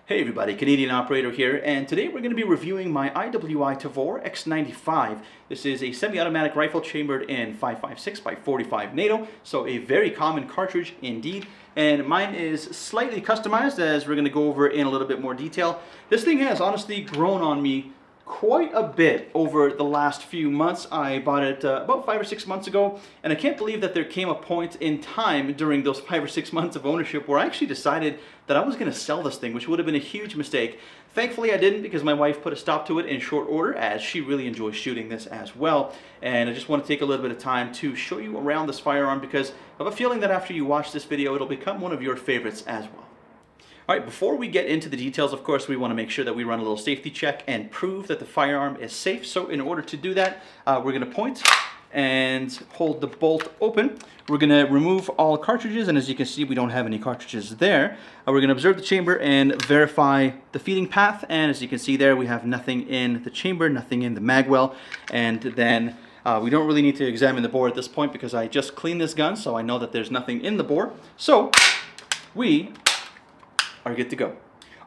Hey everybody, Canadian Operator here, and today we're going to be reviewing my IWI Tavor X95. This is a semi-automatic rifle chambered in 5.56 by 45 NATO, so a very common cartridge indeed. And mine is slightly customized, as we're going to go over in a little bit more detail. This thing has honestly grown on me quite a bit over the last few months. I bought it about 5 or 6 months ago, and I can't believe that there came a point in time during those 5 or 6 months of ownership where I actually decided that I was going to sell this thing, which would have been a huge mistake. Thankfully I didn't, because my wife put a stop to it in short order, as she really enjoys shooting this as well. And I just want to take a little bit of time to show you around this firearm, because I have a feeling that after you watch this video it'll become one of your favorites as well. Alright, before we get into the details, of course, we want to make sure that we run a little safety check and prove that the firearm is safe. So in order to do that, we're going to point and hold the bolt open. We're going to remove all cartridges, and as you can see, we don't have any cartridges there. We're going to observe the chamber and verify the feeding path, and as you can see there, we have nothing in the chamber, nothing in the mag well, and then we don't really need to examine the bore at this point because I just cleaned this gun, so I know that there's nothing in the bore. So we are good to go.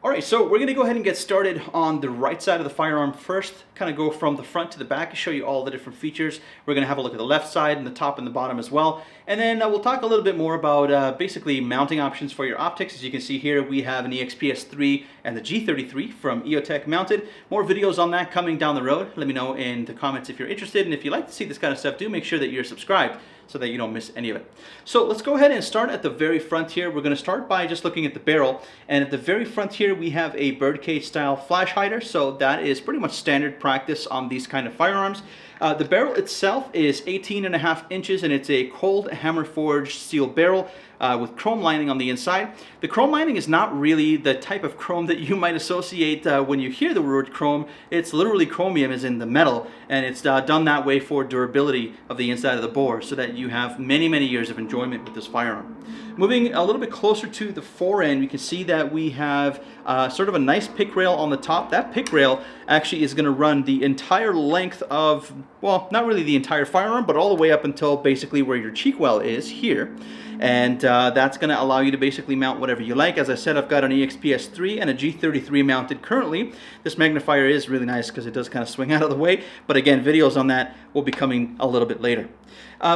Alright, so we're going to go ahead and get started on the right side of the firearm first, kind of go from the front to the back, show you all the different features. We're going to have a look at the left side and the top and the bottom as well. And then we'll talk a little bit more about basically mounting options for your optics. As you can see here, we have an EXPS3 and the G33 from EOTech mounted. More videos on that coming down the road. Let me know in the comments if you're interested, and if you like to see this kind of stuff, do make sure that you're subscribed so that you don't miss any of it. So let's go ahead and start at the very front here. We're going to start by just looking at the barrel, and at the very front here we have a birdcage style flash hider, so that is pretty much standard practice on these kind of firearms. The barrel itself is 18.5 inches, and it's a cold hammer forged steel barrel with chrome lining on the inside. The chrome lining is not really the type of chrome that you might associate when you hear the word chrome. It's literally chromium, as in the metal, and it's done that way for durability of the inside of the bore, so that you have many, many years of enjoyment with this firearm. Moving a little bit closer to the fore end, you can see that we have sort of a nice pick rail on the top. That pick rail actually is going to run the entire length of, well, not really the entire firearm, but all the way up until basically where your cheek well is here. And that's going to allow you to basically mount whatever you like. As I said, I've got an EXPS3 and a G33 mounted currently. This magnifier is really nice because it does kind of swing out of the way, but again, videos on that will be coming a little bit later.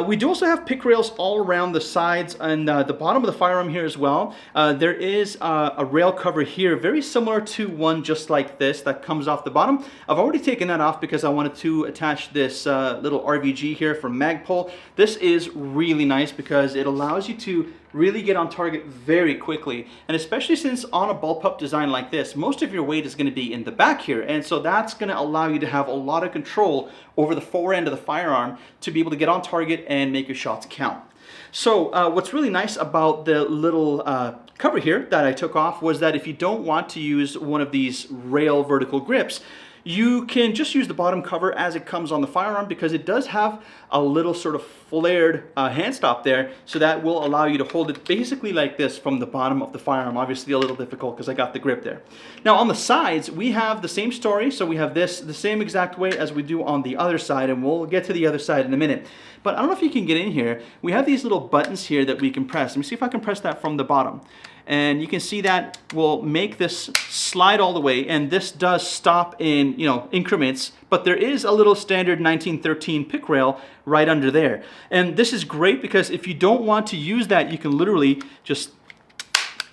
We do also have pick rails all around the sides and the bottom of the firearm here as well. There is a rail cover here, very similar to one just like this that comes off the bottom. I've already taken that off because I wanted to attach this little RVG here from Magpul. This is really nice because it allows you to really get on target very quickly, and especially since on a bullpup design like this, most of your weight is going to be in the back here, and so that's going to allow you to have a lot of control over the fore end of the firearm to be able to get on target and make your shots count. So what's really nice about the little cover here that I took off was that if you don't want to use one of these rail vertical grips, you can just use the bottom cover as it comes on the firearm, because it does have a little sort of flared hand stop there, so that will allow you to hold it basically like this from the bottom of the firearm. Obviously a little difficult because I got the grip there. Now on the sides we have the same story, so we have this the same exact way as we do on the other side, and we'll get to the other side in a minute. But I don't know if you can get in here. We have these little buttons here that we can press. Let me see if I can press that from the bottom. And you can see that will make this slide all the way, and this does stop in, increments, but there is a little standard 1913 pick rail right under there. And this is great because if you don't want to use that, you can literally just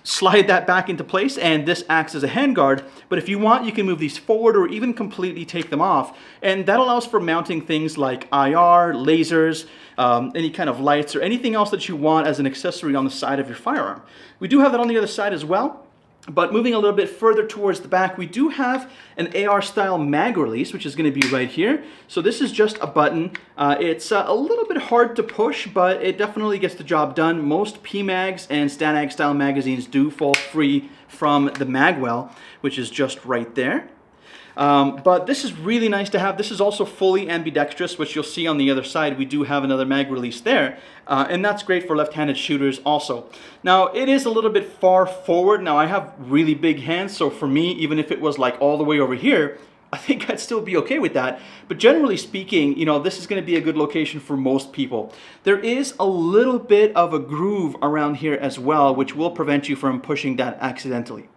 slide that back into place, and this acts as a handguard. But if you want, you can move these forward or even completely take them off, and that allows for mounting things like IR, lasers, any kind of lights, or anything else that you want as an accessory on the side of your firearm. We do have that on the other side as well. But moving a little bit further towards the back, we do have an AR style mag release, which is going to be right here. So this is just a button. It's a little bit hard to push, but it definitely gets the job done. Most PMags and StatAg style magazines do fall free from the mag well, which is just right there. But this is really nice to have. This is also fully ambidextrous, which you'll see on the other side. We do have another mag release there, and that's great for left-handed shooters also. Now, it is a little bit far forward. Now, I have really big hands, so for me, even if it was like all the way over here, I think I'd still be okay with that. But generally speaking, this is going to be a good location for most people. There is a little bit of a groove around here as well, which will prevent you from pushing that accidentally.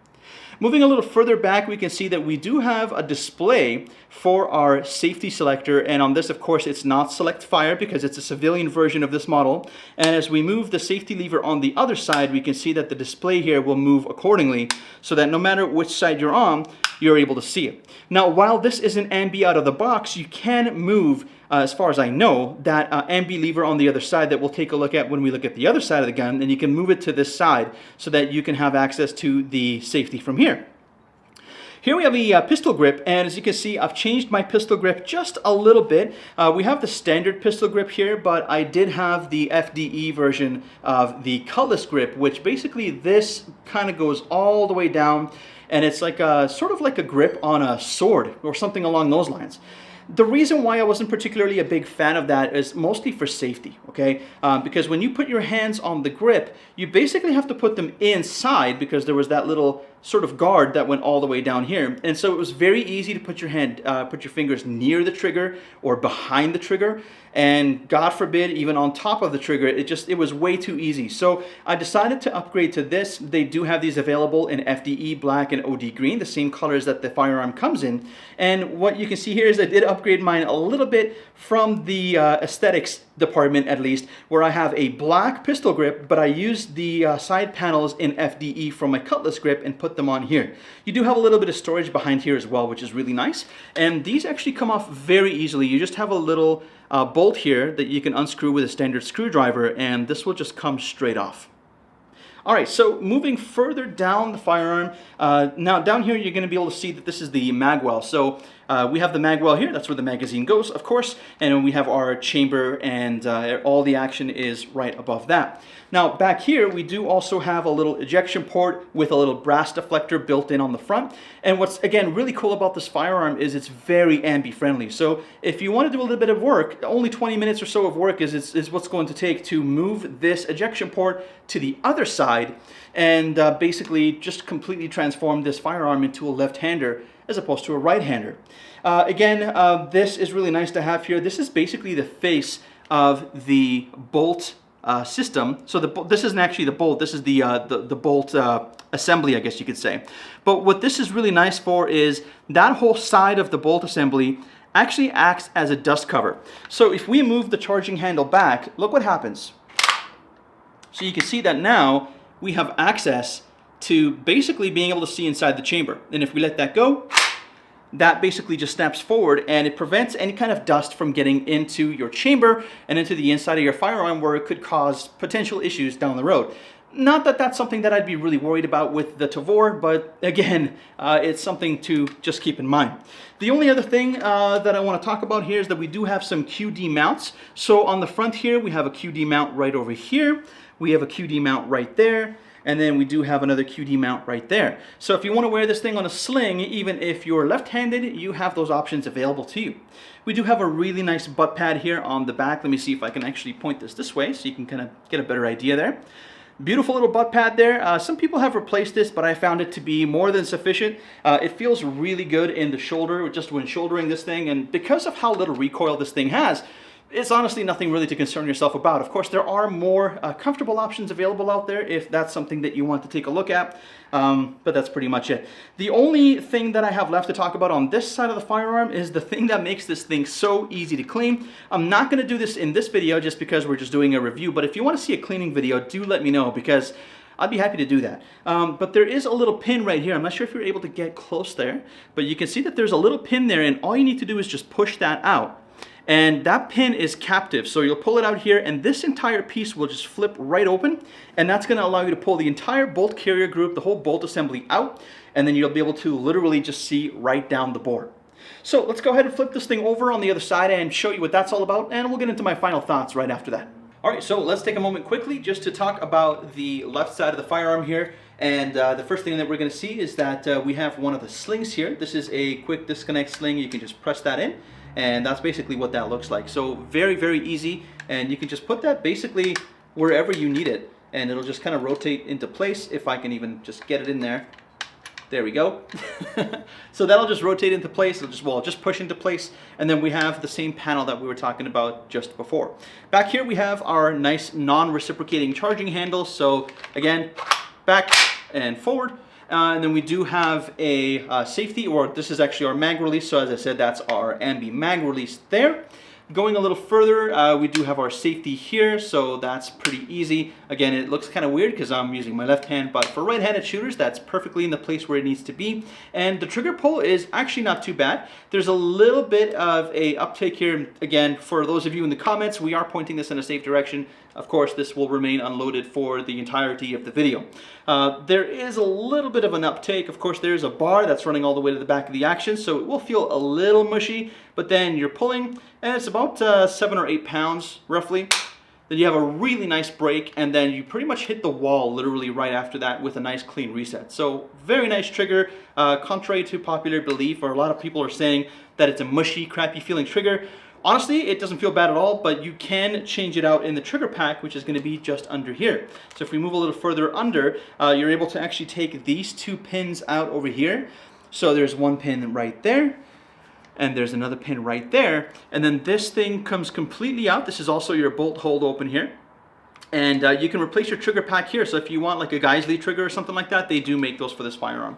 Moving a little further back, we can see that we do have a display for our safety selector, and on this, of course, it's not select fire because it's a civilian version of this model. And as we move the safety lever on the other side, we can see that the display here will move accordingly so that no matter which side you're on, you're able to see it. Now, while this isn't ambi out of the box, you can move, as far as I know, that ambi lever on the other side that we'll take a look at when we look at the other side of the gun, and you can move it to this side so that you can have access to the safety from here. Here we have a pistol grip, and as you can see, I've changed my pistol grip just a little bit. We have the standard pistol grip here, but I did have the FDE version of the cutlass grip, which basically this kind of goes all the way down, and it's like a sort of like a grip on a sword or something along those lines. The reason why I wasn't particularly a big fan of that is mostly for safety, okay? Because when you put your hands on the grip, you basically have to put them inside because there was that little sort of guard that went all the way down here. And so it was very easy to put your fingers near the trigger or behind the trigger. And God forbid, even on top of the trigger, it was way too easy. So I decided to upgrade to this. They do have these available in FDE black and OD green, the same colors that the firearm comes in. And what you can see here is I did upgrade mine a little bit from the aesthetics department, at least, where I have a black pistol grip, but I used the side panels in FDE from my cutlass grip and put them on here. You do have a little bit of storage behind here as well, which is really nice. And these actually come off very easily. You just have a little bolt here that you can unscrew with a standard screwdriver, and this will just come straight off. All right, so moving further down the firearm, now down here you're going to be able to see that this is the mag well. So we have the mag well here, that's where the magazine goes, of course, and we have our chamber, and all the action is right above that. Now back here we do also have a little ejection port with a little brass deflector built in on the front. And what's again really cool about this firearm is it's very ambi friendly. So if you want to do a little bit of work, only 20 minutes or so of work is what's going to take to move this ejection port to the other side and basically just completely transform this firearm into a left-hander as opposed to a right-hander. This is really nice to have here. This is basically the face of the bolt system. So this isn't actually the bolt, this is the bolt assembly, I guess you could say. But what this is really nice for is that whole side of the bolt assembly actually acts as a dust cover. So if we move the charging handle back, look what happens. So you can see that now we have access to basically being able to see inside the chamber. And if we let that go, that basically just snaps forward, and it prevents any kind of dust from getting into your chamber and into the inside of your firearm, where it could cause potential issues down the road. Not that that's something that I'd be really worried about with the Tavor, but again, it's something to just keep in mind. The only other thing that I want to talk about here is that we do have some QD mounts. So on the front here, we have a QD mount right over here. We have a QD mount right there. And then we do have another QD mount right there. So if you want to wear this thing on a sling, even if you're left-handed, you have those options available to you. We do have a really nice butt pad here on the back. Let me see if I can actually point this way so you can kind of get a better idea there. Beautiful little butt pad there. Some people have replaced this, but I found it to be more than sufficient. It feels really good in the shoulder, just when shouldering this thing, and because of how little recoil this thing has, it's honestly nothing really to concern yourself about. Of course, there are more comfortable options available out there if that's something that you want to take a look at, but that's pretty much it. The only thing that I have left to talk about on this side of the firearm is the thing that makes this thing so easy to clean. I'm not going to do this in this video just because we're just doing a review, but if you want to see a cleaning video, do let me know, because I'd be happy to do that. But there is a little pin right here. I'm not sure if you're able to get close there, but you can see that there's a little pin there, and all you need to do is just push that out. And that pin is captive, so you'll pull it out here, and this entire piece will just flip right open, and that's going to allow you to pull the entire bolt carrier group, the whole bolt assembly out, and then you'll be able to literally just see right down the bore. So let's go ahead and flip this thing over on the other side and show you what that's all about, and we'll get into my final thoughts right after that. Alright, so let's take a moment quickly just to talk about the left side of the firearm here. And the first thing that we're going to see is that we have one of the slings here. This is a quick disconnect sling. You can just press that in, and that's basically what that looks like. So very, very easy, and you can just put that basically wherever you need it, and it'll just kind of rotate into place. If I can even just get it in there. There we go. So that'll just rotate into place. It'll just push into place, and then we have the same panel that we were talking about just before. Back here we have our nice non-reciprocating charging handle. So again, back and forward. And then we do have a safety, or this is actually our mag release. So as I said, that's our ambi mag release there. Going a little further, we do have our safety here, so that's pretty easy. Again, it looks kind of weird because I'm using my left hand, but for right-handed shooters, that's perfectly in the place where it needs to be. And the trigger pull is actually not too bad. There's a little bit of a uptake here. Again, for those of you in the comments, we are pointing this in a safe direction. Of course, this will remain unloaded for the entirety of the video. There is a little bit of an uptake. Of course, there's a bar that's running all the way to the back of the action, so it will feel a little mushy, but then you're pulling, and it's about 7 or 8 pounds, roughly. Then you have a really nice break, and then you pretty much hit the wall literally right after that with a nice clean reset. So very nice trigger, contrary to popular belief, or a lot of people are saying that it's a mushy, crappy feeling trigger. Honestly, it doesn't feel bad at all, but you can change it out in the trigger pack, which is going to be just under here. So if we move a little further under, you're able to actually take these 2 pins out over here. So there's one pin right there, and there's another pin right there. And then this thing comes completely out. This is also your bolt hold open here. And you can replace your trigger pack here. So if you want like a Galil trigger or something like that, they do make those for this firearm.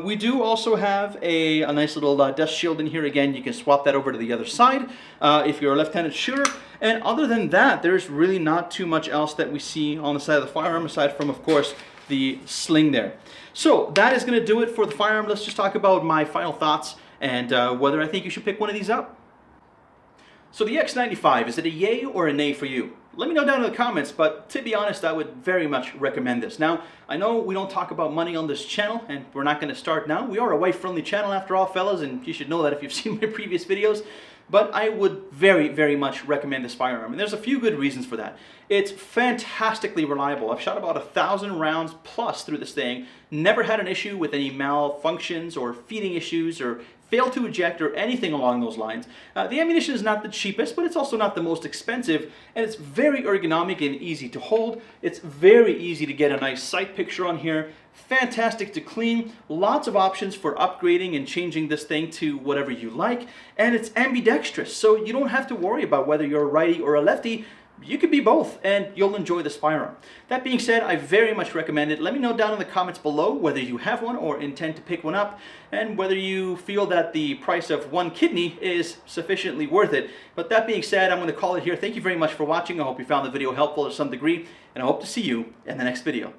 We do also have a nice little dust shield in here. Again, you can swap that over to the other side if you're a left-handed shooter. And other than that, there's really not too much else that we see on the side of the firearm, aside from, of course, the sling there. So that is going to do it for the firearm. Let's just talk about my final thoughts and whether I think you should pick one of these up. So the X95, is it a yay or a nay for you? Let me know down in the comments, but to be honest, I would very much recommend this. Now, I know we don't talk about money on this channel, and we're not going to start now. We are a wife-friendly channel after all, fellas, and you should know that if you've seen my previous videos. But I would very, very much recommend this firearm, and there's a few good reasons for that. It's fantastically reliable. I've shot about 1,000 rounds plus through this thing, never had an issue with any malfunctions or feeding issues or failed to eject or anything along those lines. The ammunition is not the cheapest, but it's also not the most expensive, and it's very ergonomic and easy to hold. It's very easy to get a nice sight picture on here. Fantastic to clean, lots of options for upgrading and changing this thing to whatever you like, and it's ambidextrous, so you don't have to worry about whether you're a righty or a lefty. You could be both, and you'll enjoy this firearm. That being said, I very much recommend it. Let me know down in the comments below whether you have one or intend to pick one up, and whether you feel that the price of one kidney is sufficiently worth it. But that being said, I'm going to call it here. Thank you very much for watching. I hope you found the video helpful to some degree, and I hope to see you in the next video.